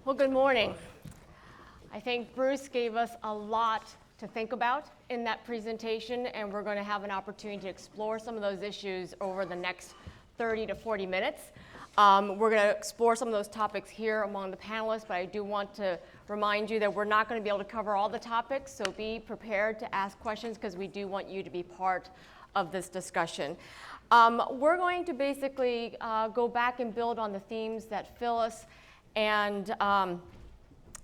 Well, good morning. I think Bruce gave us a lot to think about in that presentation, and we're going to have an opportunity to explore some of those issues over the next 30 to 40 minutes. We're going to explore some of those topics here among the panelists, but I do want to remind you that we're not going to be able to cover all the topics, so be prepared to ask questions because we do want you to be part of this discussion. We're going to basically go back and build on the themes that Phyllis and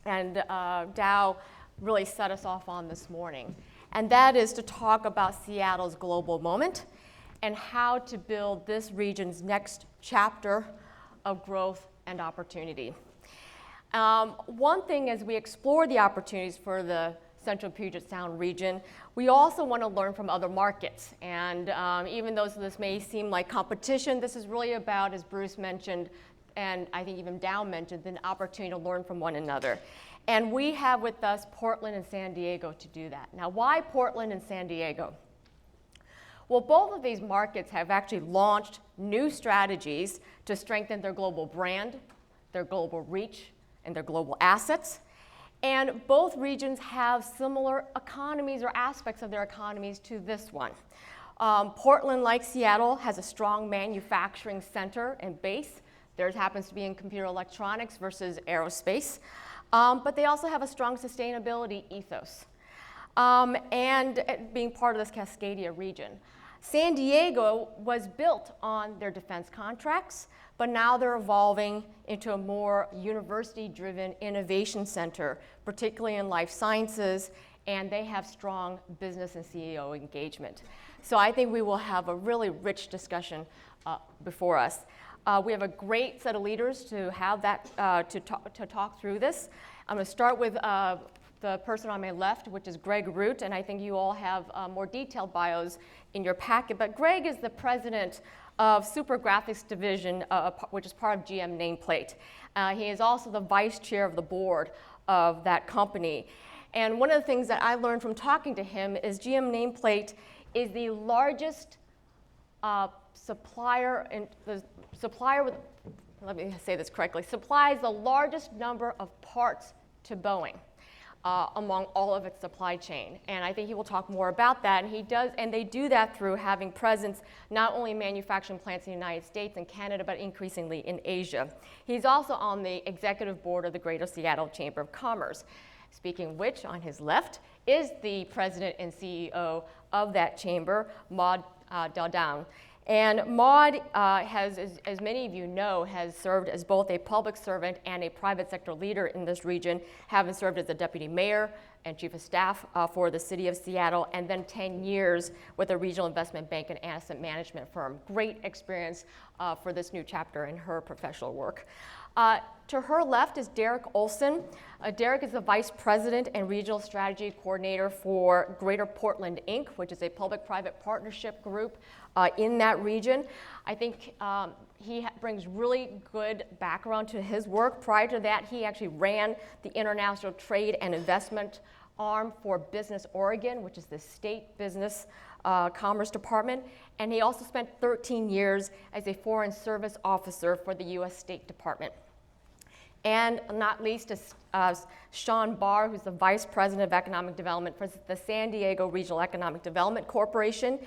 Dow really set us off on this morning. And that is to talk about Seattle's global moment and how to build this region's next chapter of growth and opportunity. One thing as we explore the opportunities for the Central Puget Sound region, we also want to learn from other markets. And even though this may seem like competition, this is really about, as Bruce mentioned, and I think even Dow mentioned, an opportunity to learn from one another. And we have with us Portland and San Diego to do that. Now, why Portland and San Diego? Well, both of these markets have actually launched new strategies to strengthen their global brand, their global reach, and their global assets. And both regions have similar economies or aspects of their economies to this one. Portland, like Seattle, has a strong manufacturing center and base. Theirs happens to be in computer electronics versus aerospace. But they also have a strong sustainability ethos and being part of this Cascadia region. San Diego was built on their defense contracts, but now they're evolving into a more university-driven innovation center, particularly in life sciences, and they have strong business and CEO engagement. So I think we will have a really rich discussion before us. We have a great set of leaders to have that to talk through this. I'm going to start with the person on my left, which is Greg Root, and I think you all have more detailed bios in your packet. But Greg is the president of Super Graphics Division, which is part of GM Nameplate. He is also the vice chair of the board of that company. And one of the things that I learned from talking to him is GM Nameplate is the largest supplier, and the supplier with, let me say this correctly, supplies the largest number of parts to Boeing among all of its supply chain. And I think he will talk more about that. And he does, and they do that through having presence not only in manufacturing plants in the United States and Canada, but increasingly in Asia. He's also on the executive board of the Greater Seattle Chamber of Commerce. Speaking of which, on his left is the president and CEO of that chamber, Maud Dowdown. And Maud has, as many of you know, has served as both a public servant and a private sector leader in this region, having served as a deputy mayor and chief of staff for the city of Seattle, and then 10 years with a regional investment bank and asset management firm. Great experience for this new chapter in her professional work. To her left is Derek Olson. Derek is the Vice President and Regional Strategy Coordinator for Greater Portland, Inc., which is a public-private partnership group in that region. I think he brings really good background to his work. Prior to that, he actually ran the International Trade and Investment arm for Business Oregon, which is the state business commerce department. And he also spent 13 years as a foreign service officer for the U.S. State Department. And not least is Sean Barr, who's the Vice President of Economic Development for the San Diego Regional Economic Development Corporation.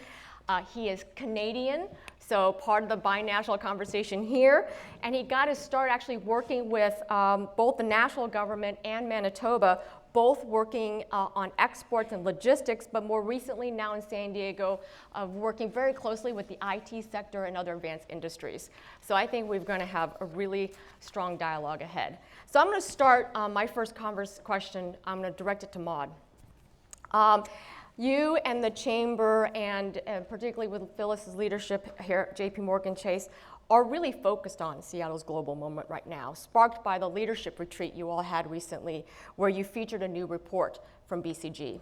He is Canadian, so part of the binational conversation here. And he got his start actually working with both the national government and Manitoba, both working on exports and logistics, but more recently now in San Diego, working very closely with the IT sector and other advanced industries. So I think we're going to have a really strong dialogue ahead. So I'm going to start my first question. I'm going to direct it to Maud. You and the Chamber, and particularly with Phyllis's leadership here at JPMorgan Chase, are really focused on Seattle's global moment right now, sparked by the leadership retreat you all had recently, where you featured a new report from BCG.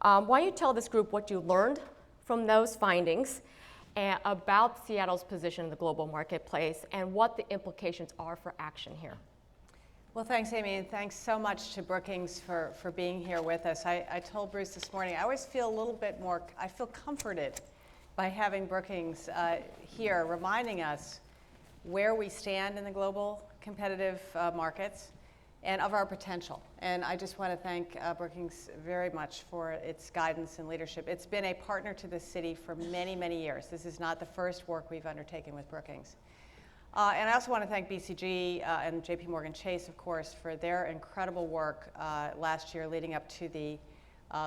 Why don't you tell this group what you learned from those findings about Seattle's position in the global marketplace and what the implications are for action here? Well, thanks, Amy, and thanks so much to Brookings for being here with us. I told Bruce this morning, I always feel a little bit more, I feel comforted by having Brookings here, reminding us where we stand in the global competitive markets and of our potential. And I just want to thank Brookings very much for its guidance and leadership. It's been a partner to the city for many, many years. This is not the first work we've undertaken with Brookings. And I also want to thank BCG and JPMorgan Chase, of course, for their incredible work last year leading up to the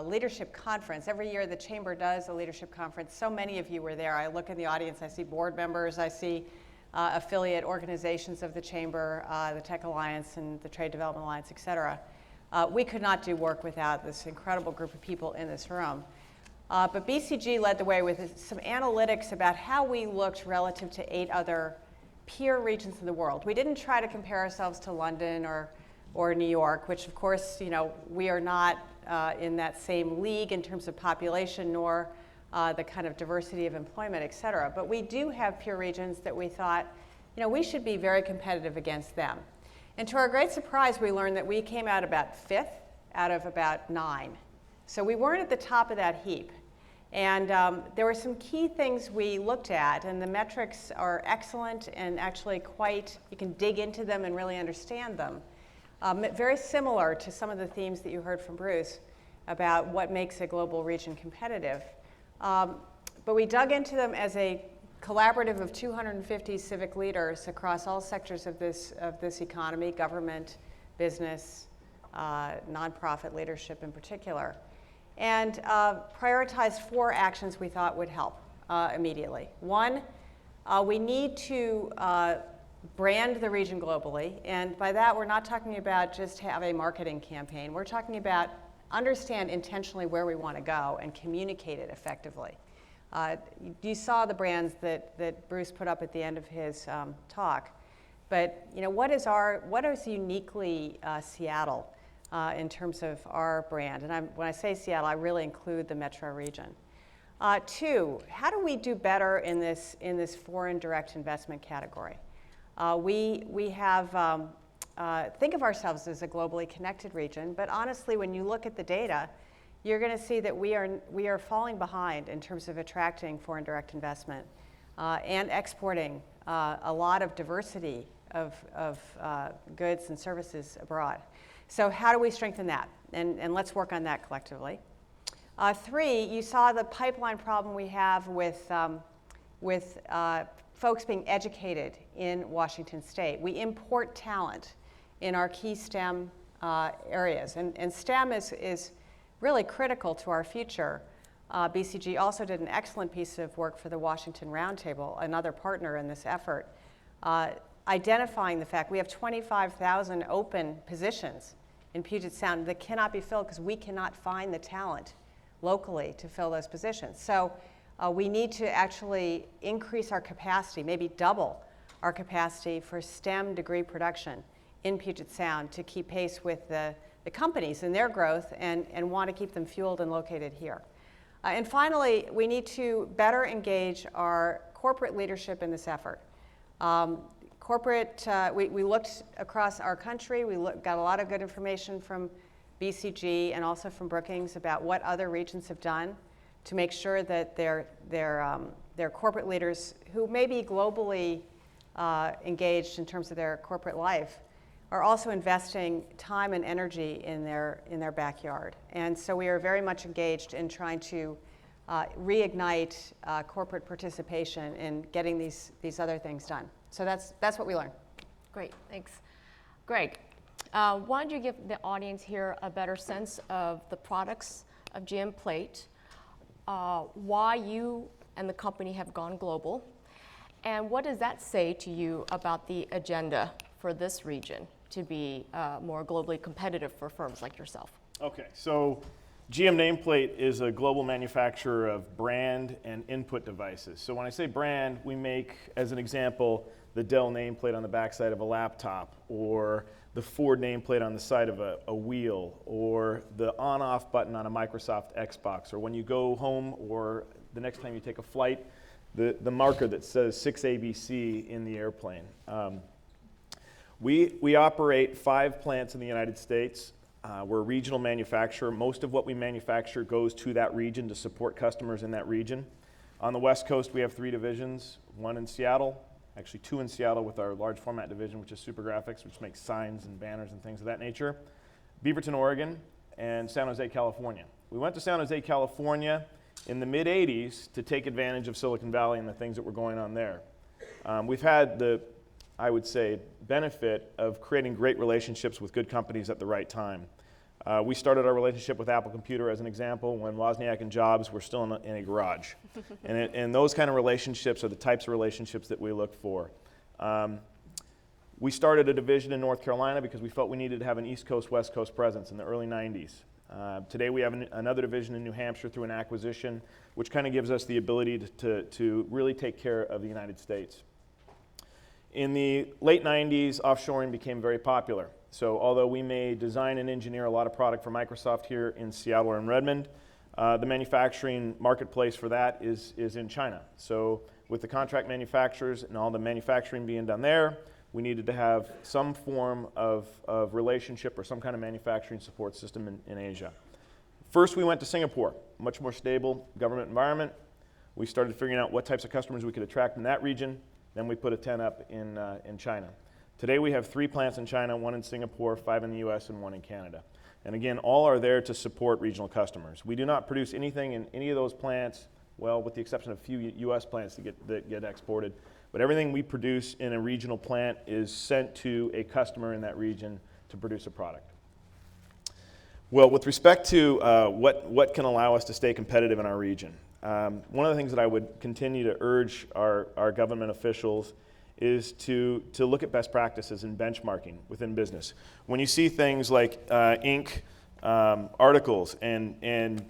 leadership conference. Every year the Chamber does a leadership conference. So many of you were there. I look in the audience, I see board members, I see affiliate organizations of the Chamber, the Tech Alliance and the Trade Development Alliance, et cetera. We could not do work without this incredible group of people in this room. But BCG led the way with some analytics about how we looked relative to 8 other peer regions in the world. We didn't try to compare ourselves to London or New York, which of course, you know, we are not in that same league in terms of population nor the kind of diversity of employment, et cetera. But we do have peer regions that we thought, you know, we should be very competitive against them. And to our great surprise, we learned that we came out about 5th out of about 9. So we weren't at the top of that heap. And there were some key things we looked at, and the metrics are excellent and actually quite, you can dig into them and really understand them. Very similar to some of the themes that you heard from Bruce about what makes a global region competitive. But we dug into them as a collaborative of 250 civic leaders across all sectors of this economy, government, business, nonprofit leadership in particular. And prioritized 4 actions we thought would help immediately. 1, we need to brand the region globally. And by that, we're not talking about just have a marketing campaign. We're talking about understand intentionally where we want to go and communicate it effectively. You saw the brands that Bruce put up at the end of his talk. But you know, what is uniquely Seattle? In terms of our brand. And when I say Seattle, I really include the metro region. 2, how do we do better in this foreign direct investment category? We have, think of ourselves as a globally connected region, but honestly, when you look at the data, you're going to see that we are falling behind in terms of attracting foreign direct investment and exporting a lot of diversity of goods and services abroad. So how do we strengthen that? And let's work on that collectively. 3, you saw the pipeline problem we have with folks being educated in Washington State. We import talent in our key STEM areas. And STEM is really critical to our future. BCG also did an excellent piece of work for the Washington Roundtable, another partner in this effort, identifying the fact we have 25,000 open positions in Puget Sound that cannot be filled because we cannot find the talent locally to fill those positions. So we need to actually increase our capacity, maybe double our capacity for STEM degree production in Puget Sound to keep pace with the companies and their growth and want to keep them fueled and located here. And finally, we need to better engage our corporate leadership in this effort. We looked across our country. Got a lot of good information from BCG and also from Brookings about what other regions have done to make sure that their corporate leaders, who may be globally engaged in terms of their corporate life, are also investing time and energy in their backyard. And so we are very much engaged in trying to reignite corporate participation in getting these other things done. So that's what we learned. Great, thanks. Greg, why don't you give the audience here a better sense of the products of GM Plate, why you and the company have gone global, and what does that say to you about the agenda for this region to be more globally competitive for firms like yourself? Okay, so GM Nameplate is a global manufacturer of brand and input devices. So when I say brand, we make, as an example, the Dell nameplate on the backside of a laptop, or the Ford nameplate on the side of a wheel, or the on-off button on a Microsoft Xbox, or when you go home or the next time you take a flight, the marker that says 6ABC in the airplane. We operate 5 plants in the United States. We're a regional manufacturer. Most of what we manufacture goes to that region to support customers in that region. On the West Coast, we have 3 divisions, one in Seattle, actually 2 in Seattle with our large format division, which is Super Graphics, which makes signs and banners and things of that nature, Beaverton, Oregon, and San Jose, California. We went to San Jose, California in the mid-'80s to take advantage of Silicon Valley and the things that were going on there. We've had the, I would say, benefit of creating great relationships with good companies at the right time. We started our relationship with Apple Computer as an example when Wozniak and Jobs were still in a garage. And those kind of relationships are the types of relationships that we look for. We started a division in North Carolina because we felt we needed to have an East Coast, West Coast presence in the early 90s. Today we have another division in New Hampshire through an acquisition, which kind of gives us the ability to really take care of the United States. In the late 90s, offshoring became very popular. So although we may design and engineer a lot of product for Microsoft here in Seattle or in Redmond, the manufacturing marketplace for that is in China. So with the contract manufacturers and all the manufacturing being done there, we needed to have some form of relationship or some kind of manufacturing support system in Asia. First, we went to Singapore, much more stable government environment. We started figuring out what types of customers we could attract in that region. Then we put a 10 up in China. Today we have 3 plants in China, 1 in Singapore, 5 in the US, and 1 in Canada. And again, all are there to support regional customers. We do not produce anything in any of those plants, well, with the exception of a few US plants that get exported. But everything we produce in a regional plant is sent to a customer in that region to produce a product. Well, with respect to what can allow us to stay competitive in our region, one of the things that I would continue to urge our government officials is to look at best practices in benchmarking within business. When you see things like Inc. Articles and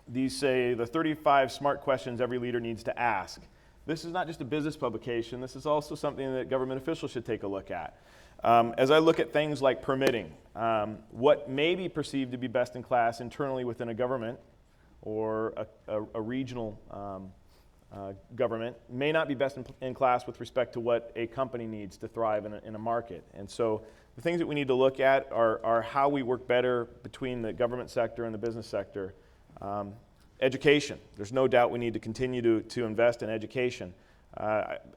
these say the 35 smart questions every leader needs to ask, this is not just a business publication, this is also something that government officials should take a look at. As I look at things like permitting, what may be perceived to be best in class internally within a government or a regional government may not be best in class with respect to what a company needs to thrive in a market. And so the things that we need to look at are how we work better between the government sector and the business sector. Education. There's no doubt we need to continue to invest in education.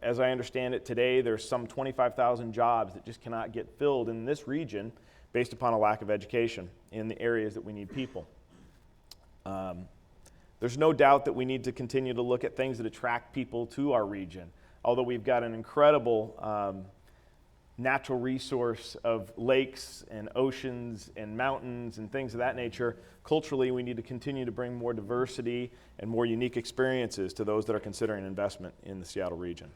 As I understand it today, there's some 25,000 jobs that just cannot get filled in this region based upon a lack of education in the areas that we need people. There's no doubt that we need to continue to look at things that attract people to our region. Although we've got an incredible natural resource of lakes and oceans and mountains and things of that nature, culturally we need to continue to bring more diversity and more unique experiences to those that are considering investment in the Seattle region.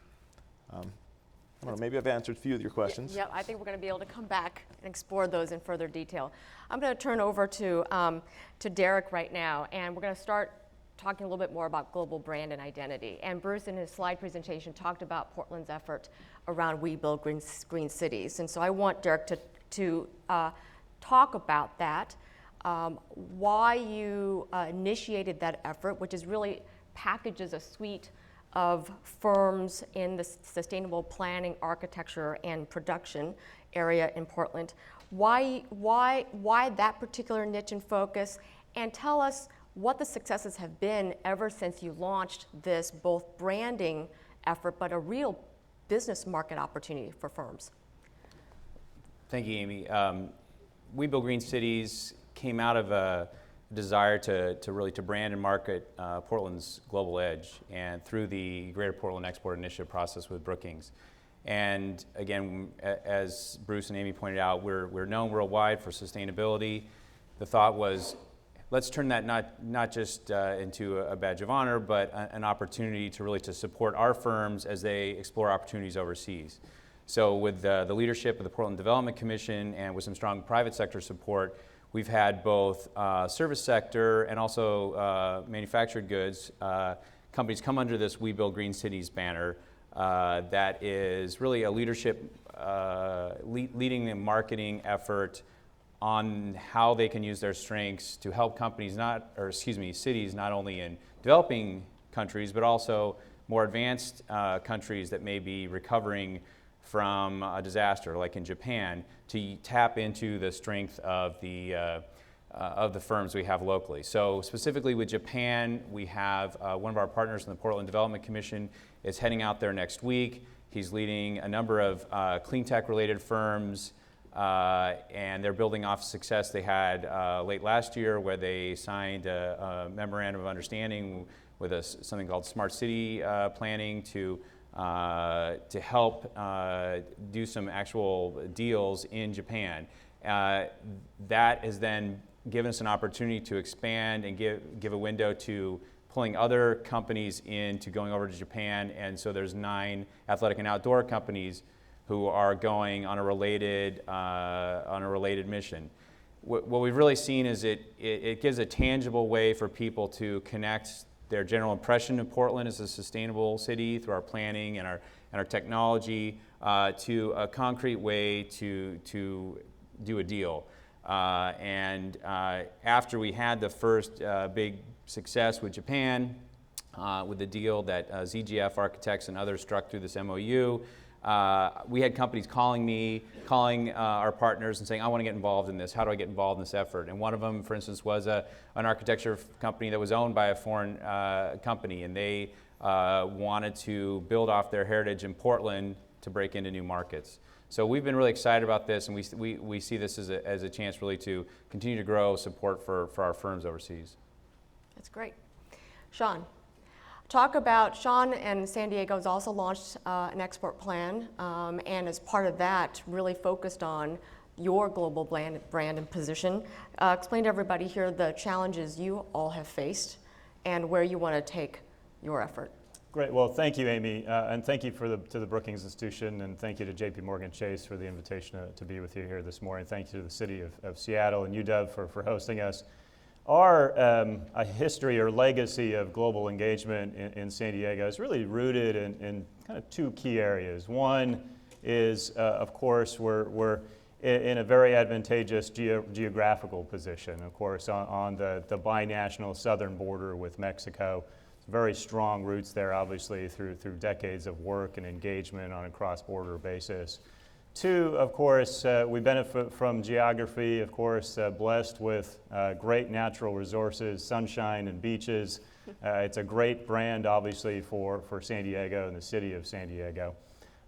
I don't know, maybe I've answered a few of your questions. Yeah, I think we're going to be able to come back and explore those in further detail. I'm going to turn over to Derek right now, and we're going to start talking a little bit more about global brand and identity. And Bruce, in his slide presentation, talked about Portland's effort around We Build Green Cities. And so I want Derek to talk about that, why you initiated that effort, which is really packages a suite of firms in the sustainable planning, architecture, and production area in Portland. Why that particular niche and focus, and tell us what the successes have been ever since you launched this both branding effort, but a real business market opportunity for firms. Thank you, Amy. We Build Green Cities came out of a desire to really brand and market Portland's global edge, and through the Greater Portland Export Initiative process with Brookings. And again, as Bruce and Amy pointed out, we're known worldwide for sustainability. The thought was, let's turn that not just into a badge of honor, but an opportunity to really support our firms as they explore opportunities overseas. So with the leadership of the Portland Development Commission and with some strong private sector support, we've had both service sector and also manufactured goods companies come under this We Build Green Cities banner that is really a leadership leading the marketing effort on how they can use their strengths to help cities not only in developing countries, but also more advanced countries that may be recovering from a disaster, like in Japan, to tap into the strength of the firms we have locally. So specifically with Japan, we have one of our partners in the Portland Development Commission is heading out there next week. He's leading a number of clean tech related firms, and they're building off success they had late last year, where they signed a memorandum of understanding with something called Smart City Planning to help do some actual deals in Japan. That has then given us an opportunity to expand and give a window to pulling other companies into going over to Japan, and so there's 9 athletic and outdoor companies who are going on a related mission. What we've really seen is it gives a tangible way for people to connect their general impression of Portland as a sustainable city through our planning and our technology to a concrete way to do a deal. After we had the first big success with Japan, with the deal that ZGF Architects and others struck through this MOU, we had companies calling our partners and saying, I want to get involved in this. How do I get involved in this effort? And one of them, for instance, was an architecture company that was owned by a foreign company, and they wanted to build off their heritage in Portland to break into new markets. So we've been really excited about this, and we see this as a chance really to continue to grow support for our firms overseas. That's great. Sean, talk about, Sean and San Diego has also launched an export plan, and as part of that, really focused on your global brand and position. Explain to everybody here the challenges you all have faced and where you want to take your effort. Great. Well, thank you, Amy, and thank you to the Brookings Institution, and thank you to JPMorgan Chase for the invitation to be with you here this morning. Thank you to the City of Seattle and UW for hosting us. Our a history or legacy of global engagement in San Diego is really rooted in kind of 2 key areas. One is, of course, we're in a very advantageous geographical position, of course, on the binational southern border with Mexico. Very strong roots there, obviously, through decades of work and engagement on a cross-border basis. 2, of course, we benefit from geography, of course, blessed with great natural resources, sunshine and beaches. It's a great brand, obviously, for San Diego and the city of San Diego.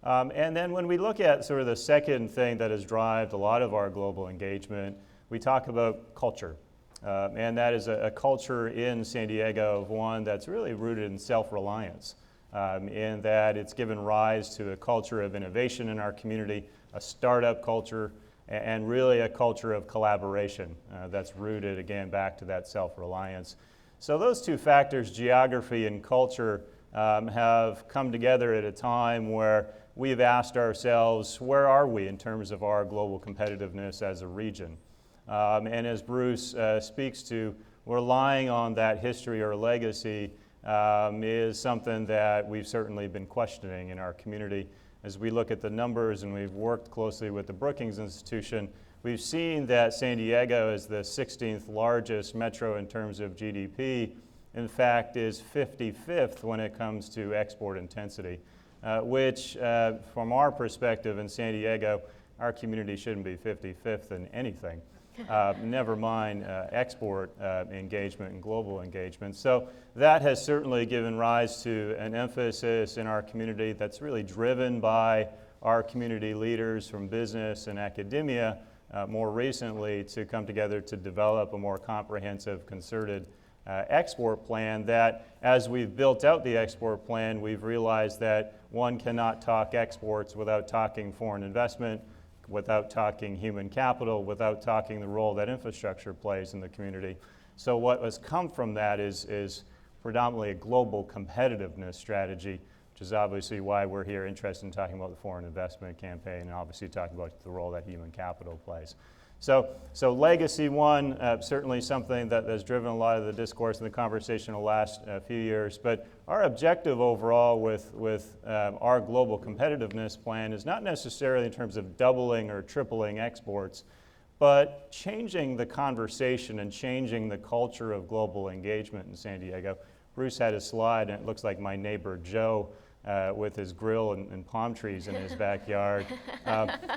And then when we look at sort of the second thing that has driven a lot of our global engagement, we talk about culture. And that is a culture in San Diego of one that's really rooted in self-reliance, in that it's given rise to a culture of innovation in our community, a startup culture, and really a culture of collaboration that's rooted, again, back to that self-reliance. So those 2 factors, geography and culture, have come together at a time where we've asked ourselves, where are we in terms of our global competitiveness as a region? And as Bruce speaks to, relying on that history or legacy is something that we've certainly been questioning in our community. As we look at the numbers, and we've worked closely with the Brookings Institution, we've seen that San Diego is the 16th largest metro in terms of GDP. In fact, is 55th when it comes to export intensity, which from our perspective in San Diego, our community shouldn't be 55th in anything. Never mind export engagement and global engagement. So that has certainly given rise to an emphasis in our community that's really driven by our community leaders from business and academia more recently to come together to develop a more comprehensive, concerted export plan that, as we've built out the export plan, we've realized that one cannot talk exports without talking foreign investment, without talking human capital, without talking the role that infrastructure plays in the community. So what has come from that is predominantly a global competitiveness strategy, which is obviously why we're here interested in talking about the foreign investment campaign and obviously talking about the role that human capital plays. So legacy one, certainly something that has driven a lot of the discourse and the conversation in the last few years, but our objective overall with our global competitiveness plan is not necessarily in terms of doubling or tripling exports, but changing the conversation and changing the culture of global engagement in San Diego. Bruce had a slide, and it looks like my neighbor Joe with his grill and palm trees in his backyard.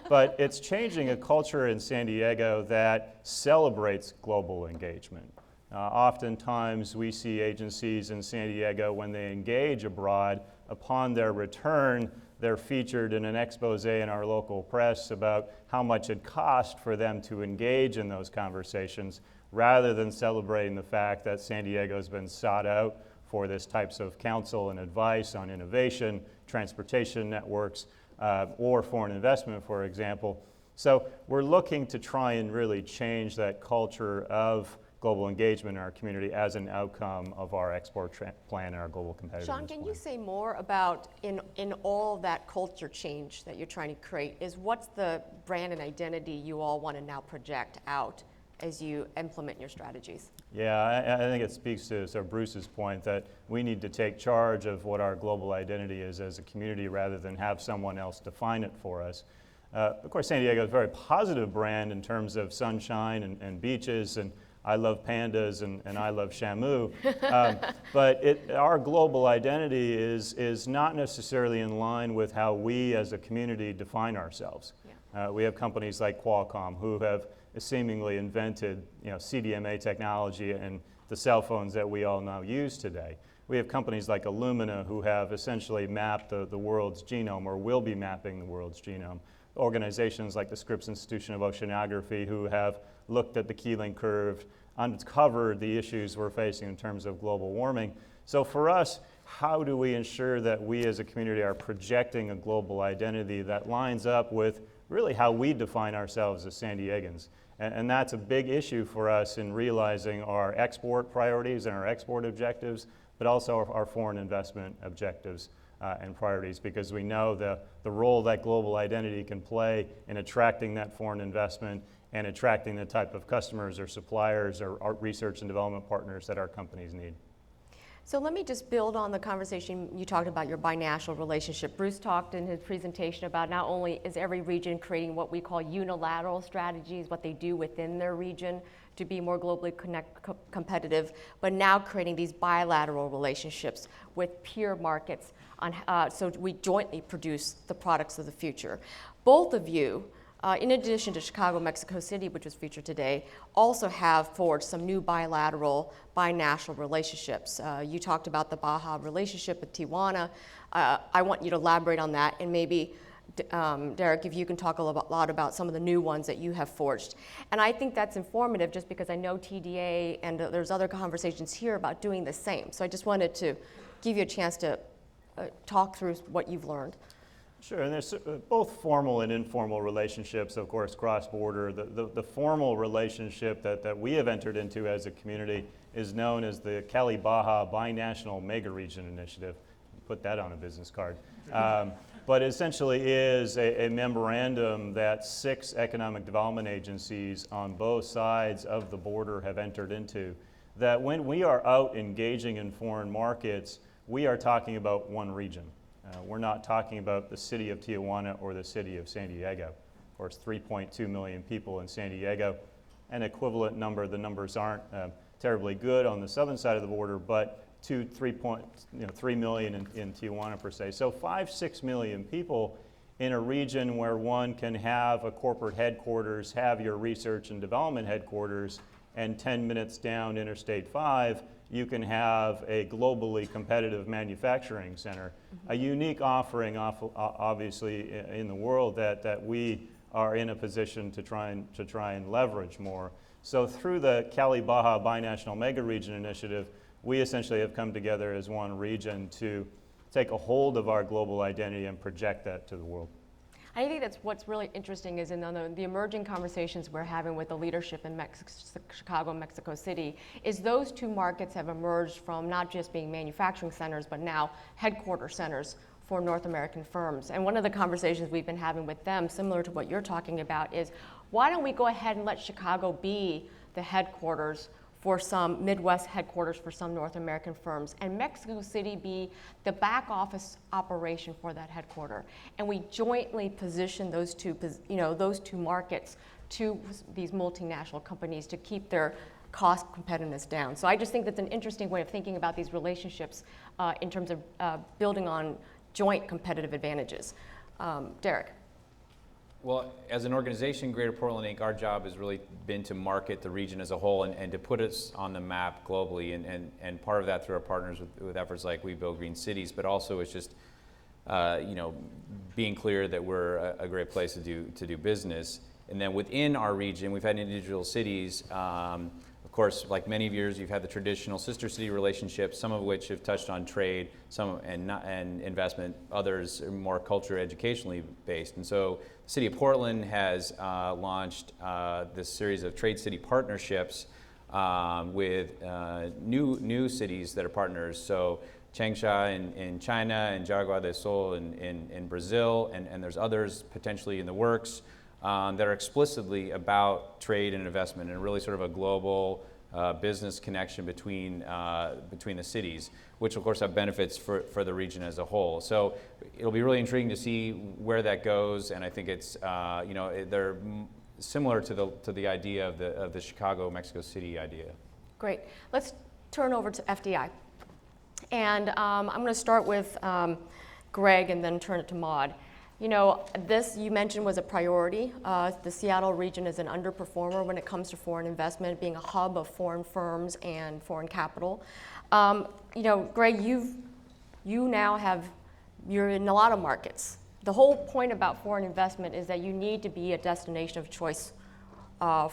But it's changing a culture in San Diego that celebrates global engagement. Oftentimes we see agencies in San Diego, when they engage abroad, upon their return, they're featured in an expose in our local press about how much it cost for them to engage in those conversations, rather than celebrating the fact that San Diego's been sought out for this types of counsel and advice on innovation, transportation networks, or foreign investment, for example. So we're looking to try and really change that culture of global engagement in our community as an outcome of our export plan and our global competitiveness Sean, can plan. you say more about, in all that culture change that you're trying to create, is what's the brand and identity you all want to now project out as you implement your strategies? Yeah, I think it speaks to Bruce's point that we need to take charge of what our global identity is as a community rather than have someone else define it for us. Of course, San Diego is a very positive brand in terms of sunshine and beaches, and I love pandas and I love Shamu. But our global identity is not necessarily in line with how we as a community define ourselves. Yeah. We have companies like Qualcomm who have seemingly invented, CDMA technology and the cell phones that we all now use today. We have companies like Illumina who have essentially mapped the world's genome, or will be mapping the world's genome. Organizations like the Scripps Institution of Oceanography who have looked at the Keeling curve, uncovered the issues we're facing in terms of global warming. So for us, how do we ensure that we as a community are projecting a global identity that lines up with really how we define ourselves as San Diegans? And that's a big issue for us in realizing our export priorities and our export objectives, but also our foreign investment objectives and priorities, because we know the role that global identity can play in attracting that foreign investment and attracting the type of customers or suppliers or research and development partners that our companies need. So let me just build on the conversation you talked about, your binational relationship. Bruce talked in his presentation about not only is every region creating what we call unilateral strategies, what they do within their region to be more globally competitive, but now creating these bilateral relationships with peer markets so we jointly produce the products of the future. Both of you, in addition to Chicago, Mexico City, which was featured today, also have forged some new bilateral, binational relationships. You talked about the Baja relationship with Tijuana. I want you to elaborate on that, and maybe, Derek, if you can talk a lot about some of the new ones that you have forged. And I think that's informative just because I know TDA and there's other conversations here about doing the same. So I just wanted to give you a chance to talk through what you've learned. Sure, and there's both formal and informal relationships, of course, cross-border. The formal relationship that we have entered into as a community is known as the Cali-Baja Binational Mega-Region Initiative. Put that on a business card. But essentially is a memorandum that 6 economic development agencies on both sides of the border have entered into, that when we are out engaging in foreign markets, we are talking about one region. We're not talking about the city of Tijuana or the city of San Diego. Of course, 3.2 million people in San Diego, an equivalent number. The numbers aren't terribly good on the southern side of the border, but 3 million in Tijuana per se. So 5-6 million people in a region where one can have a corporate headquarters, have your research and development headquarters, and 10 minutes down Interstate 5, you can have a globally competitive manufacturing center, a unique offering, obviously, in the world that we are in a position to try and leverage more. So through the Cali-Baja Binational Mega-Region Initiative, we essentially have come together as one region to take a hold of our global identity and project that to the world. I think that's what's really interesting is in the emerging conversations we're having with the leadership in Chicago and Mexico City is those two markets have emerged from not just being manufacturing centers, but now headquarter centers for North American firms. And one of the conversations we've been having with them, similar to what you're talking about, is why don't we go ahead and let Chicago be the headquarters for some Midwest headquarters for some North American firms, and Mexico City be the back office operation for that headquarter. And we jointly position those two markets to these multinational companies to keep their cost competitiveness down. So I just think that's an interesting way of thinking about these relationships in terms of building on joint competitive advantages. Derek. Well, as an organization, Greater Portland Inc., our job has really been to market the region as a whole and to put us on the map globally, and part of that through our partners with efforts like We Build Green Cities, but also it's just being clear that we're a great place to do business. And then within our region, we've had individual cities. Of course, like many of yours, you've had the traditional sister city relationships, some of which have touched on trade, some and investment. Others are more culture, educationally based. And so, the city of Portland has launched this series of trade city partnerships with new cities that are partners. So, Changsha in China and Jaraguá do Sul in Brazil, and there's others potentially in the works that are explicitly about trade and investment and really sort of a global business connection between the cities, which of course have benefits for the region as a whole. So it'll be really intriguing to see where that goes, and I think it's they're similar to the idea of the Chicago Mexico City idea. Great. Let's turn over to FDI. And I'm going to start with Greg and then turn it to Maud. This you mentioned was a priority. The Seattle region is an underperformer when it comes to foreign investment, being a hub of foreign firms and foreign capital. Greg, you're in a lot of markets. The whole point about foreign investment is that you need to be a destination of choice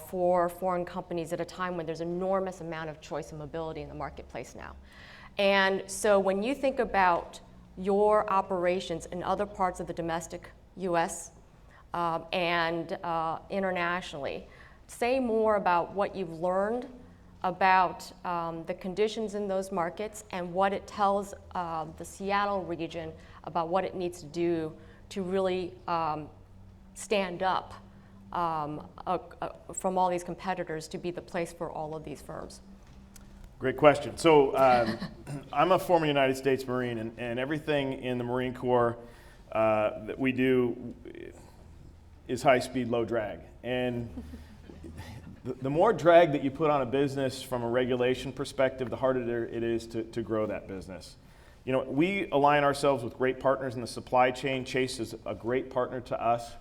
for foreign companies at a time when there's an enormous amount of choice and mobility in the marketplace now. And so when you think about your operations in other parts of the domestic U.S. And internationally, say more about what you've learned about the conditions in those markets and what it tells the Seattle region about what it needs to do to really stand up from all these competitors to be the place for all of these firms. Great question. So I'm a former United States Marine, and everything in the Marine Corps that we do is high speed, low drag. And the more drag that you put on a business from a regulation perspective, the harder it is to grow that business. We align ourselves with great partners in the supply chain. Chase is a great partner to us.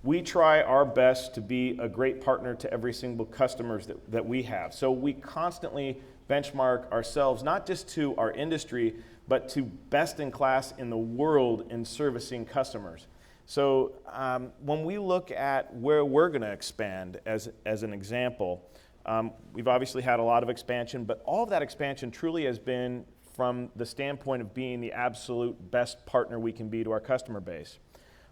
We try our best to be a great partner to every single customer that we have. So we constantly benchmark ourselves, not just to our industry, but to best in class in the world in servicing customers. So when we look at where we're going to expand, as an example, we've obviously had a lot of expansion, but all of that expansion truly has been from the standpoint of being the absolute best partner we can be to our customer base.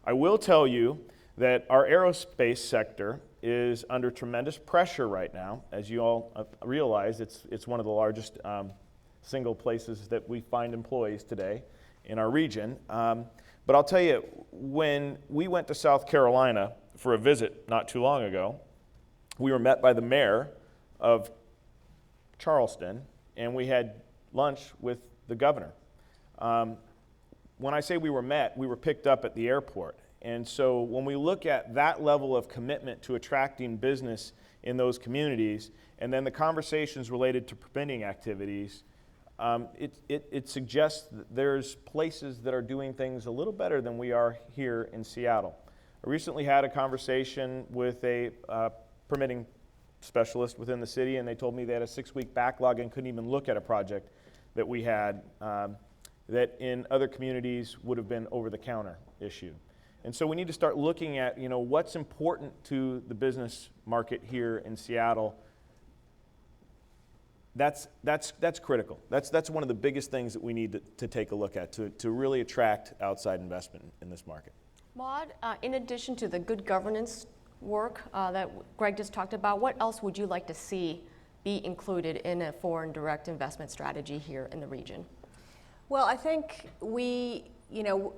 I will tell you that our aerospace sector is under tremendous pressure right now. As you all realize, it's one of the largest single places that we find employees today in our region. But I'll tell you, when we went to South Carolina for a visit not too long ago, we were met by the mayor of Charleston, and we had lunch with the governor. When I say we were met, we were picked up at the airport. And so when we look at that level of commitment to attracting business in those communities, and then the conversations related to permitting activities, it suggests that there's places that are doing things a little better than we are here in Seattle. I recently had a conversation with a permitting specialist within the city, and they told me they had a 6-week backlog and couldn't even look at a project that we had that in other communities would have been over-the-counter issue. And so we need to start looking at, what's important to the business market here in Seattle. That's critical. That's one of the biggest things that we need to take a look at to really attract outside investment in this market. Maud, in addition to the good governance work that Greg just talked about, what else would you like to see be included in a foreign direct investment strategy here in the region? Well, I think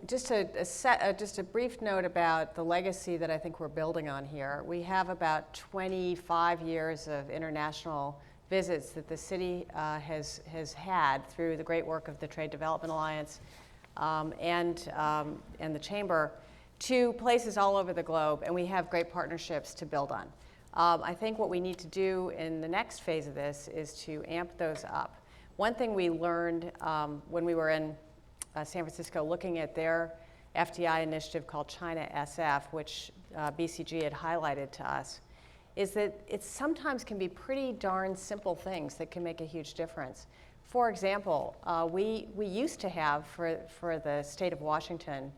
just a brief note about the legacy that I think we're building on here. We have about 25 years of international visits that the city has had through the great work of the Trade Development Alliance and the Chamber to places all over the globe, and we have great partnerships to build on. I think what we need to do in the next phase of this is to amp those up. One thing we learned when we were in San Francisco looking at their FDI initiative called China SF, which BCG had highlighted to us, is that it sometimes can be pretty darn simple things that can make a huge difference. For example, we used to have, for the state of Washington,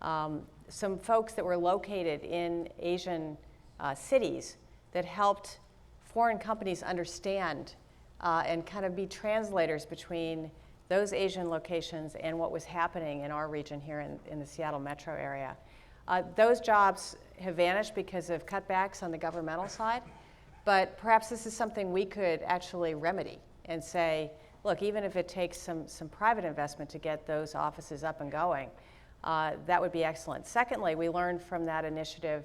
some folks that were located in Asian cities that helped foreign companies understand and kind of be translators between those Asian locations and what was happening in our region here in the Seattle metro area. Those jobs have vanished because of cutbacks on the governmental side, but perhaps this is something we could actually remedy and say, look, even if it takes some private investment to get those offices up and going, that would be excellent. Secondly, we learned from that initiative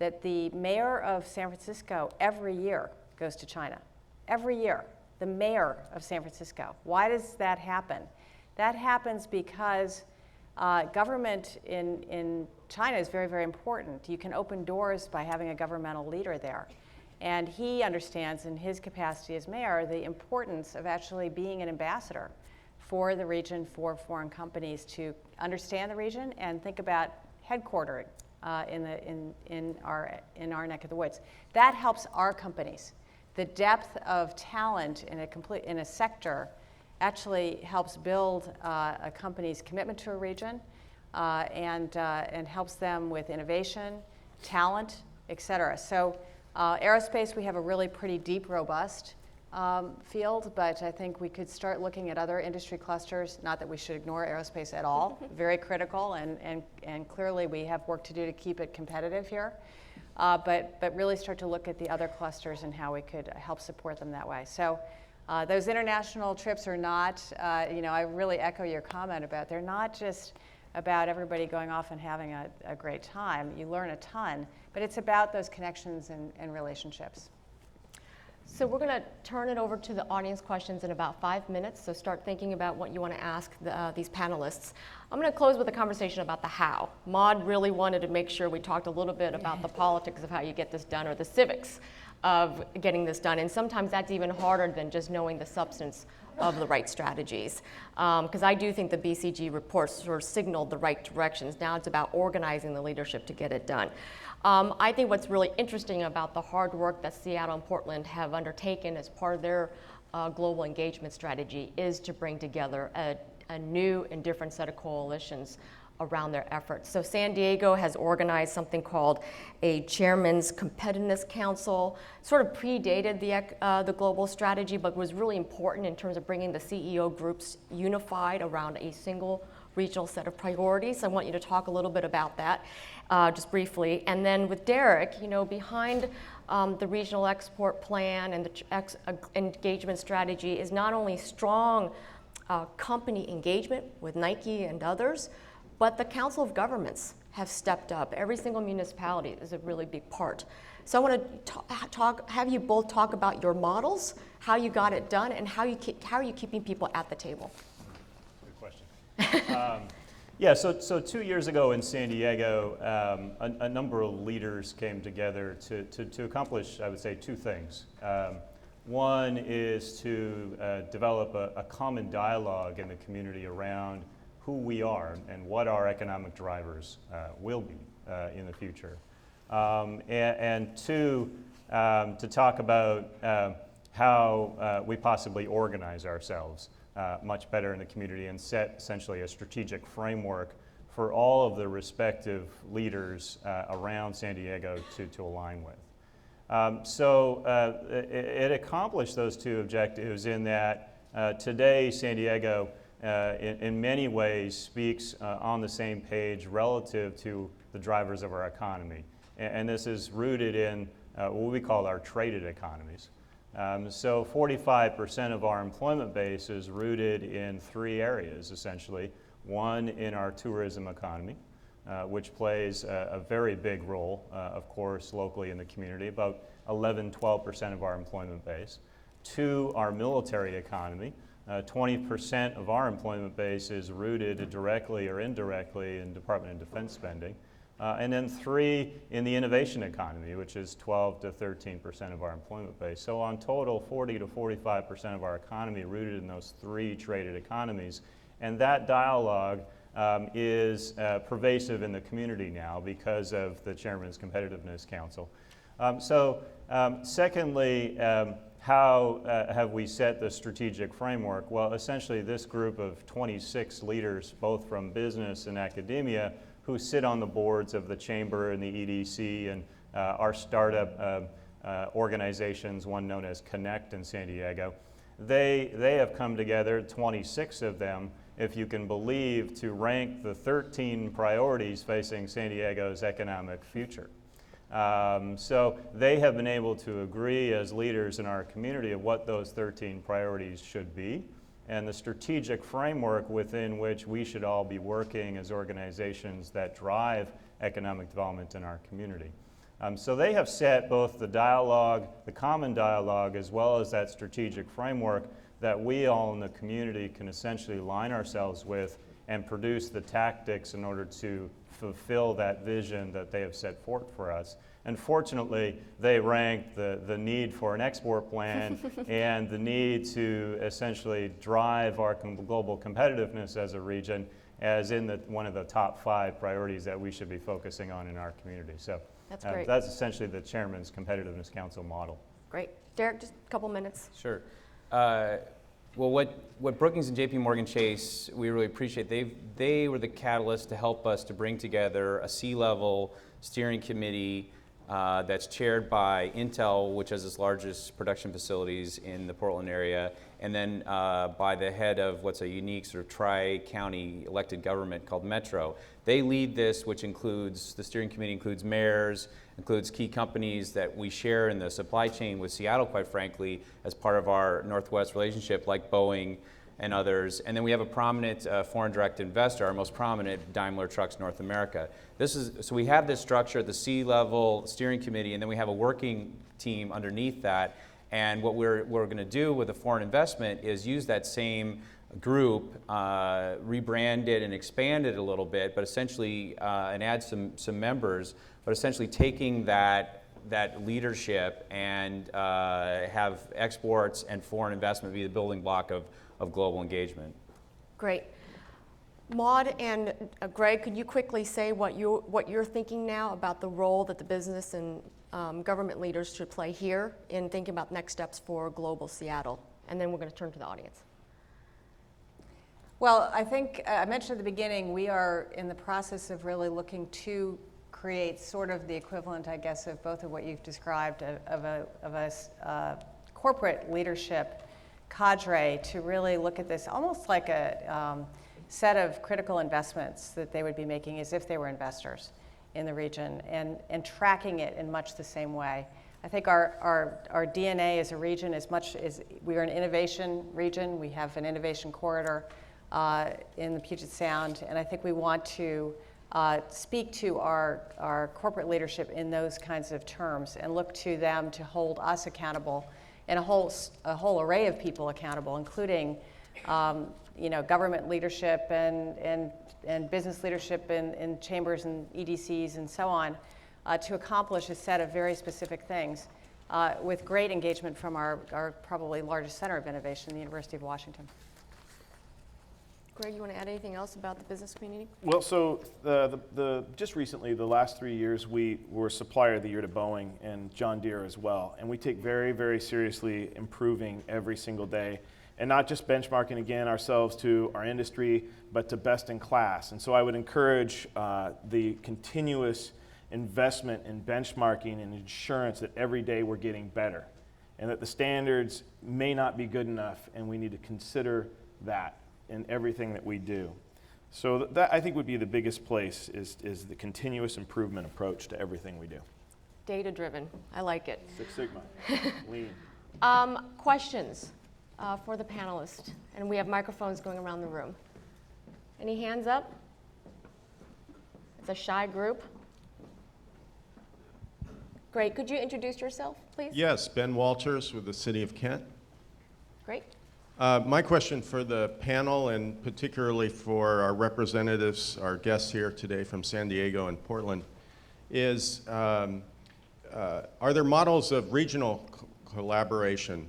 that the mayor of San Francisco every year goes to China. Every year, the mayor of San Francisco. Why does that happen? That happens because government in China is very, very important. You can open doors by having a governmental leader there. And he understands in his capacity as mayor the importance of actually being an ambassador for the region, for foreign companies to understand the region and think about headquartering in our neck of the woods. That helps our companies. The depth of talent in a sector actually helps build a company's commitment to a region and helps them with innovation, talent, et cetera. So aerospace, we have a really pretty deep, robust field, but I think we could start looking at other industry clusters. Not that we should ignore aerospace at all, very critical, and clearly we have work to do to keep it competitive here. But really start to look at the other clusters and how we could help support them that way. So those international trips are not, I really echo your comment about they're not just about everybody going off and having a great time. You learn a ton, but it's about those connections and relationships. So we're going to turn it over to the audience questions in about 5 minutes, so start thinking about what you want to ask these panelists. I'm going to close with a conversation about the how. Maude really wanted to make sure we talked a little bit about the politics of how you get this done or the civics of getting this done, and sometimes that's even harder than just knowing the substance of the right strategies. Because I do think the BCG reports sort of signaled the right directions. Now it's about organizing the leadership to get it done. I think what's really interesting about the hard work that Seattle and Portland have undertaken as part of their global engagement strategy is to bring together a new and different set of coalitions around their efforts. So San Diego has organized something called a Chairman's Competitiveness Council, sort of predated the global strategy, but was really important in terms of bringing the CEO groups unified around a single regional set of priorities. I want you to talk a little bit about that just briefly. And then with Derek, behind the regional export plan and the engagement strategy is not only strong company engagement with Nike and others, but the Council of Governments have stepped up. Every single municipality is a really big part. So I want to have you both talk about your models, how you got it done, and how are you keeping people at the table? Good question. Yeah, so 2 years ago in San Diego, a number of leaders came together to accomplish, I would say, two things. One is to develop a common dialogue in the community around who we are and what our economic drivers will be in the future. And two, to talk about how we possibly organize ourselves much better in the community and set essentially a strategic framework for all of the respective leaders around San Diego to align with. So it accomplished those two objectives in that today San Diego in many ways speaks on the same page relative to the drivers of our economy. And this is rooted in what we call our traded economies. So 45% of our employment base is rooted in three areas, essentially. One, in our tourism economy, which plays a very big role, of course, locally in the community, about 11-12% of our employment base. Two, our military economy. 20% of our employment base is rooted directly or indirectly in Department of Defense spending. And then three, in the innovation economy, which is 12-13% of our employment base. So on total, 40-45% of our economy rooted in those three traded economies. And that dialogue is pervasive in the community now because of the Chairman's Competitiveness Council. Secondly, how have we set the strategic framework? Well, essentially this group of 26 leaders, both from business and academia, who sit on the boards of the Chamber and the EDC and our startup organizations, one known as Connect in San Diego. They have come together, 26 of them, if you can believe, to rank the 13 priorities facing San Diego's economic future. So they have been able to agree as leaders in our community of what those 13 priorities should be and the strategic framework within which we should all be working as organizations that drive economic development in our community. So they have set both the dialogue, the common dialogue, as well as that strategic framework that we all in the community can essentially align ourselves with and produce the tactics in order to fulfill that vision that they have set forth for us. And fortunately, they ranked the need for an export plan and the need to essentially drive our global competitiveness as a region as in one of the top 5 priorities that we should be focusing on in our community. So That's great. that's essentially the Chairman's Competitiveness Council model. Great. Derek, just a couple minutes. Sure. Well, what Brookings and JPMorgan Chase, we really appreciate, they were the catalyst to help us to bring together a C-level steering committee that's chaired by Intel, which has its largest production facilities in the Portland area, and then by the head of what's a unique sort of tri-county elected government called Metro. They lead this, which includes, the steering committee includes mayors, includes key companies that we share in the supply chain with Seattle, quite frankly, as part of our Northwest relationship, like Boeing and others. And then we have a prominent foreign direct investor, our most prominent, Daimler Trucks North America. So we have this structure at the C-level steering committee, and then we have a working team underneath that. And what we're going to do with the foreign investment is use that same group, rebrand it and expand it a little bit, but essentially, and add some members, but essentially taking that leadership and have exports and foreign investment be the building block of global engagement. Great. Maud and Greg, could you quickly say what you're thinking now about the role that the business and government leaders should play here in thinking about next steps for global Seattle? And then we're going to turn to the audience. Well, I think I mentioned at the beginning, we are in the process of really looking to create sort of the equivalent, I guess, of both of what you've described of a corporate leadership cadre to really look at this almost like a set of critical investments that they would be making as if they were investors in the region and tracking it in much the same way. I think our DNA as a region, as much as we are an innovation region, we have an innovation corridor in the Puget Sound, and I think we want to speak to our corporate leadership in those kinds of terms and look to them to hold us accountable and a whole array of people accountable, including government leadership and business leadership in chambers and EDCs and so on, to accomplish a set of very specific things with great engagement from our probably largest center of innovation, the University of Washington. Greg, you want to add anything else about the business community? Well, so just recently, the last 3 years, we were Supplier of the Year to Boeing and John Deere as well. And we take very, very seriously improving every single day. And not just benchmarking, again, ourselves to our industry, but to best in class. And so I would encourage the continuous investment in benchmarking and insurance that every day we're getting better. And that the standards may not be good enough, and we need to consider that in everything that we do. So that I think would be the biggest place is the continuous improvement approach to everything we do. Data-driven. I like it. Six Sigma, lean. Questions for the panelists? And we have microphones going around the room. Any hands up? It's a shy group. Great. Could you introduce yourself, please? Yes, Ben Walters with the City of Kent. Great. My question for the panel, and particularly for our representatives, our guests here today from San Diego and Portland, is are there models of regional collaboration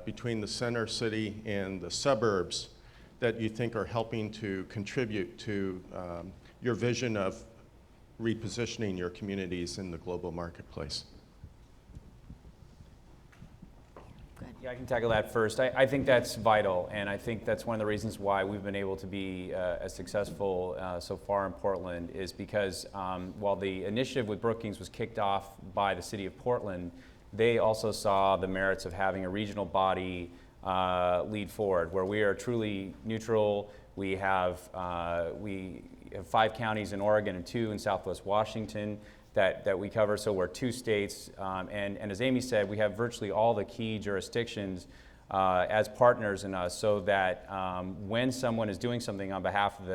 between the center city and the suburbs that you think are helping to contribute to your vision of repositioning your communities in the global marketplace? Yeah, I can tackle that first. I think that's vital, and I think that's one of the reasons why we've been able to be as successful so far in Portland is because while the initiative with Brookings was kicked off by the city of Portland, they also saw the merits of having a regional body lead forward, where we are truly neutral. We have 5 counties in Oregon and 2 in Southwest Washington that we cover, so we're 2 states, and as Amy said, we have virtually all the key jurisdictions as partners in us, so that when someone is doing something on behalf of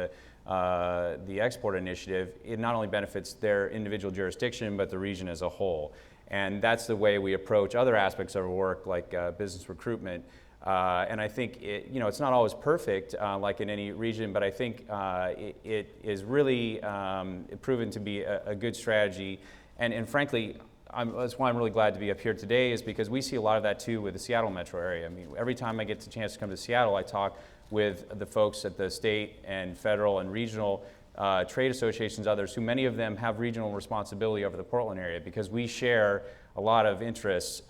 the export initiative, it not only benefits their individual jurisdiction, but the region as a whole. And that's the way we approach other aspects of our work, like business recruitment. And I think it's not always perfect, like in any region, but I think it is really proven to be a good strategy. And frankly, that's why I'm really glad to be up here today, is because we see a lot of that too with the Seattle metro area. I mean, every time I get the chance to come to Seattle, I talk with the folks at the state and federal and regional trade associations, others, who many of them have regional responsibility over the Portland area, because we share a lot of interests,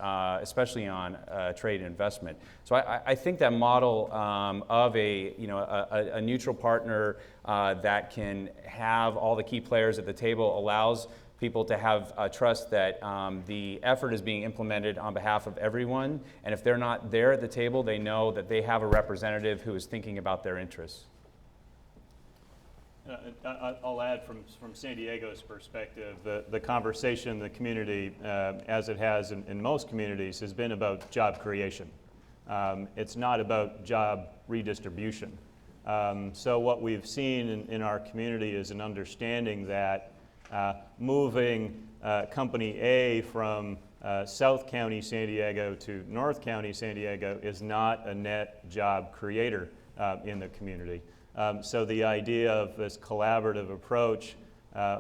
especially on trade and investment. So I think that model of a neutral partner that can have all the key players at the table allows people to have trust that the effort is being implemented on behalf of everyone, and if they're not there at the table, they know that they have a representative who is thinking about their interests. I'll add from San Diego's perspective, the conversation in the community, as it has in most communities, has been about job creation. It's not about job redistribution. So what we've seen in our community is an understanding that moving Company A from South County San Diego to North County San Diego is not a net job creator in the community. So the idea of this collaborative approach,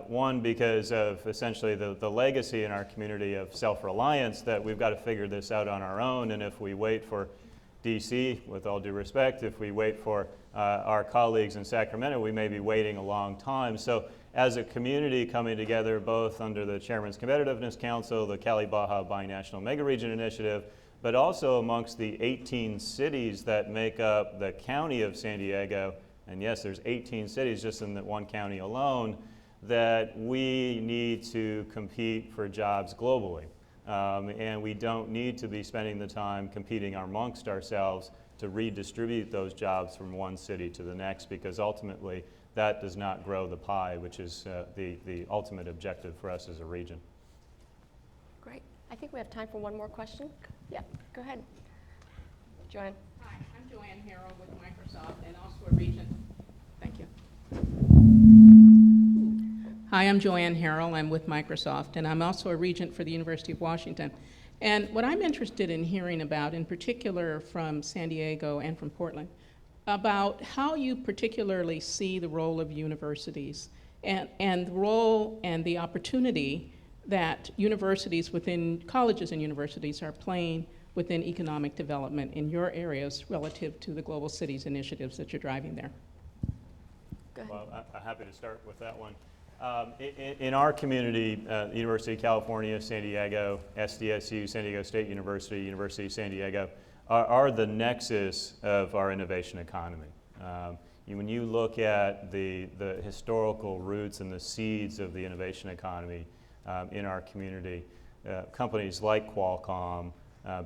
one, because of essentially the legacy in our community of self-reliance, that we've got to figure this out on our own, and if we wait for DC, with all due respect, if we wait for our colleagues in Sacramento, we may be waiting a long time. So as a community coming together, both under the Chairman's Competitiveness Council, the Cali-Baja Binational Mega Region Initiative, but also amongst the 18 cities that make up the county of San Diego, and yes, there's 18 cities just in that one county alone, that we need to compete for jobs globally. And we don't need to be spending the time competing amongst ourselves to redistribute those jobs from one city to the next, because ultimately that does not grow the pie, which is the ultimate objective for us as a region. Great. I think we have time for one more question. Yeah, go ahead. Joanne. Hi, I'm Joanne Harrell with Microsoft and also a regent. Thank you. Hi, I'm Joanne Harrell. I'm with Microsoft, and I'm also a regent for the University of Washington. And what I'm interested in hearing about, in particular from San Diego and from Portland, about how you particularly see the role of universities and the role and the opportunity that universities within colleges and universities are playing within economic development in your areas relative to the Global Cities initiatives that you're driving there. Go ahead. Well, I'm happy to start with that one. In our community, the University of California, San Diego, SDSU, San Diego State University, University of San Diego, are the nexus of our innovation economy. When you look at the historical roots and the seeds of the innovation economy in our community, companies like Qualcomm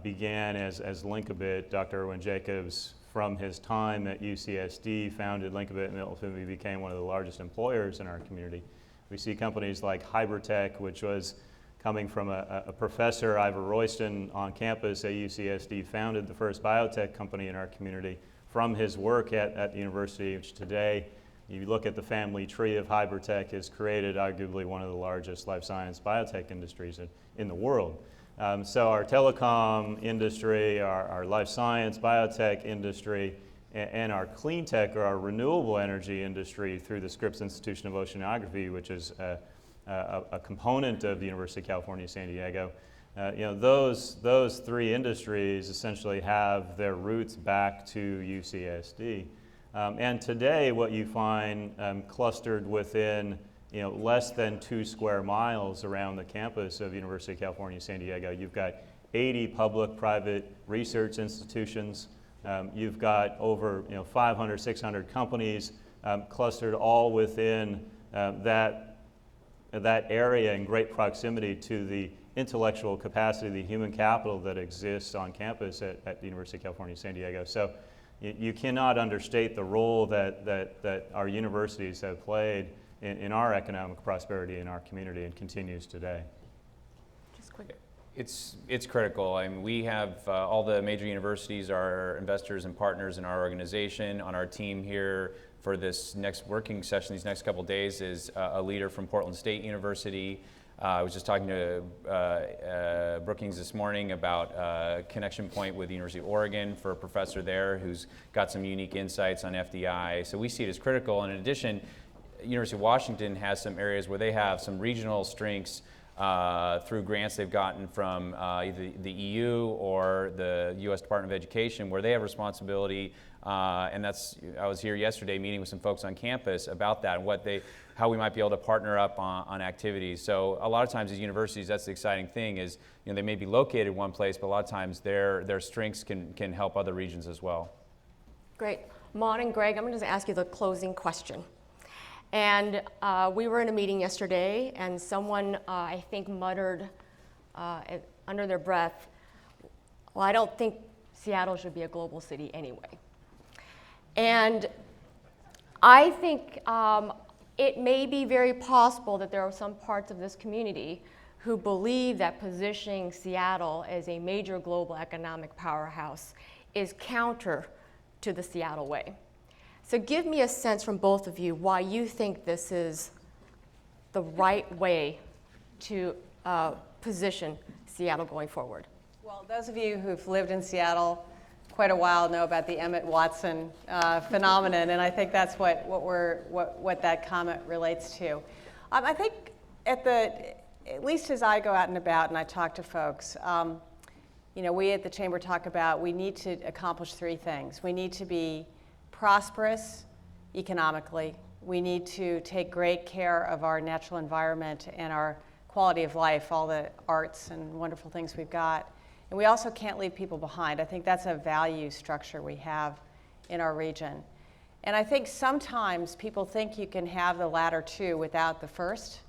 began as Linkabit. Dr. Irwin Jacobs, from his time at UCSD, founded Linkabit and ultimately became one of the largest employers in our community. We see companies like Hybertech, which was coming from a professor, Ivor Royston, on campus at UCSD, founded the first biotech company in our community from his work at the university, which today, you look at the family tree of Hybertech, has created arguably one of the largest life science biotech industries in the world. So our telecom industry, our life science, biotech industry, and our clean tech or our renewable energy industry through the Scripps Institution of Oceanography, which is a component of the University of California, San Diego. Those three industries essentially have their roots back to UCSD. And today what you find clustered within less than 2 square miles around the campus of University of California, San Diego, you've got 80 public-private research institutions. You've got over 500, 600 companies clustered all within that area in great proximity to the intellectual capacity, the human capital that exists on campus at the University of California, San Diego. So you cannot understate the role that our universities have played in our economic prosperity in our community and continues today. Just quick. It's critical. I mean, we have all the major universities are investors and partners in our organization. On our team here for this next working session, these next couple days, is a leader from Portland State University. I was just talking to Brookings this morning about connection point with the University of Oregon for a professor there who's got some unique insights on FDI. So we see it as critical. And in addition, University of Washington has some areas where they have some regional strengths through grants they've gotten from either the EU or the U.S. Department of Education, where they have responsibility. And I was here yesterday meeting with some folks on campus about that and how we might be able to partner up on activities. So a lot of times as universities, that's the exciting thing is, they may be located in one place, but a lot of times their strengths can help other regions as well. Great. Mon and Greg, I'm going to ask you the closing question. And we were in a meeting yesterday, and someone, I think, muttered under their breath, well, I don't think Seattle should be a global city anyway. And I think it may be very possible that there are some parts of this community who believe that positioning Seattle as a major global economic powerhouse is counter to the Seattle way. So give me a sense from both of you why you think this is the right way to position Seattle going forward. Well, those of you who've lived in Seattle quite a while know about the Emmett Watson phenomenon, and I think that's what that comment relates to. I think at least as I go out and about and I talk to folks, we at the Chamber talk about we need to accomplish three things. We need to be prosperous economically. We need to take great care of our natural environment and our quality of life, all the arts and wonderful things we've got. And we also can't leave people behind. I think that's a value structure we have in our region. And I think sometimes people think you can have the latter two without the first.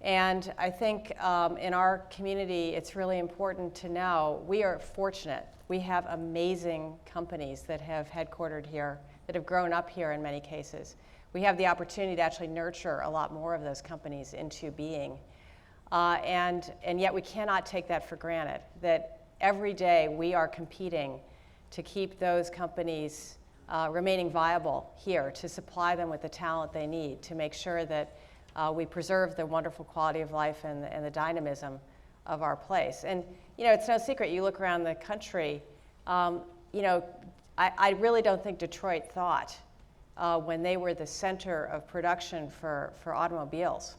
And I think in our community, it's really important to know we are fortunate. We have amazing companies that have headquartered here, that have grown up here in many cases. We have the opportunity to actually nurture a lot more of those companies into being. And yet we cannot take that for granted, that every day we are competing to keep those companies remaining viable here, to supply them with the talent they need, to make sure that we preserve the wonderful quality of life and the dynamism of our place. And it's no secret, you look around the country, I really don't think Detroit thought when they were the center of production for automobiles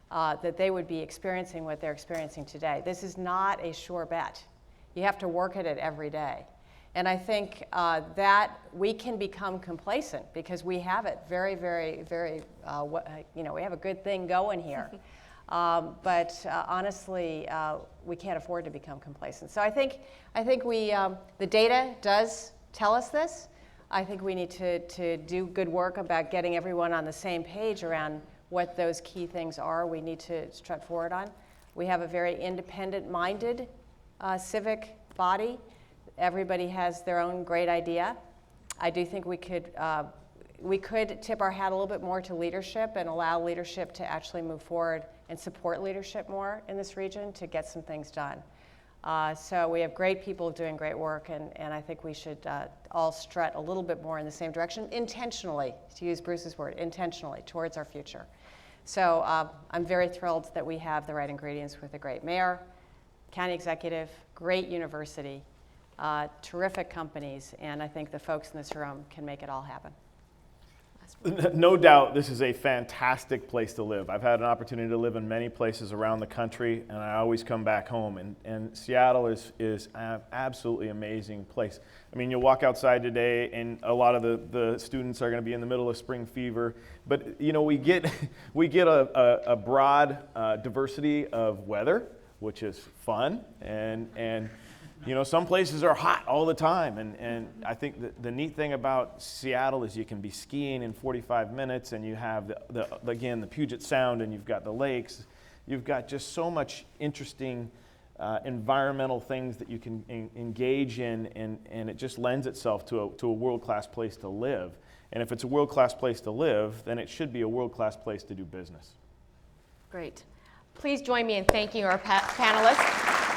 that they would be experiencing what they're experiencing today. This is not a sure bet. You have to work at it every day. And I think that we can become complacent because we have it very, very, very, we have a good thing going here. But honestly, we can't afford to become complacent. So I think the data does tell us this. I think we need to do good work about getting everyone on the same page around what those key things are we need to strut forward on. We have a very independent-minded civic body. Everybody has their own great idea. I do think we could tip our hat a little bit more to leadership and allow leadership to actually move forward and support leadership more in this region to get some things done. So we have great people doing great work, and I think we should all strut a little bit more in the same direction, intentionally, to use Bruce's word, intentionally, towards our future. So I'm very thrilled that we have the right ingredients with a great mayor, county executive, great university, terrific companies, and I think the folks in this room can make it all happen. No doubt this is a fantastic place to live. I've had an opportunity to live in many places around the country, and I always come back home. And Seattle is an absolutely amazing place. I mean, you'll walk outside today, and a lot of the students are going to be in the middle of spring fever. But we get a broad diversity of weather. which is fun, and you know, some places are hot all the time, and I think that the neat thing about Seattle is you can be skiing in 45 minutes, and you have again the Puget Sound, and you've got the lakes. You've got just so much interesting environmental things that you can engage in, and it just lends itself to a world-class place to live. And if it's a world-class place to live, then it should be a world-class place to do business. Great. Please join me in thanking our panelists.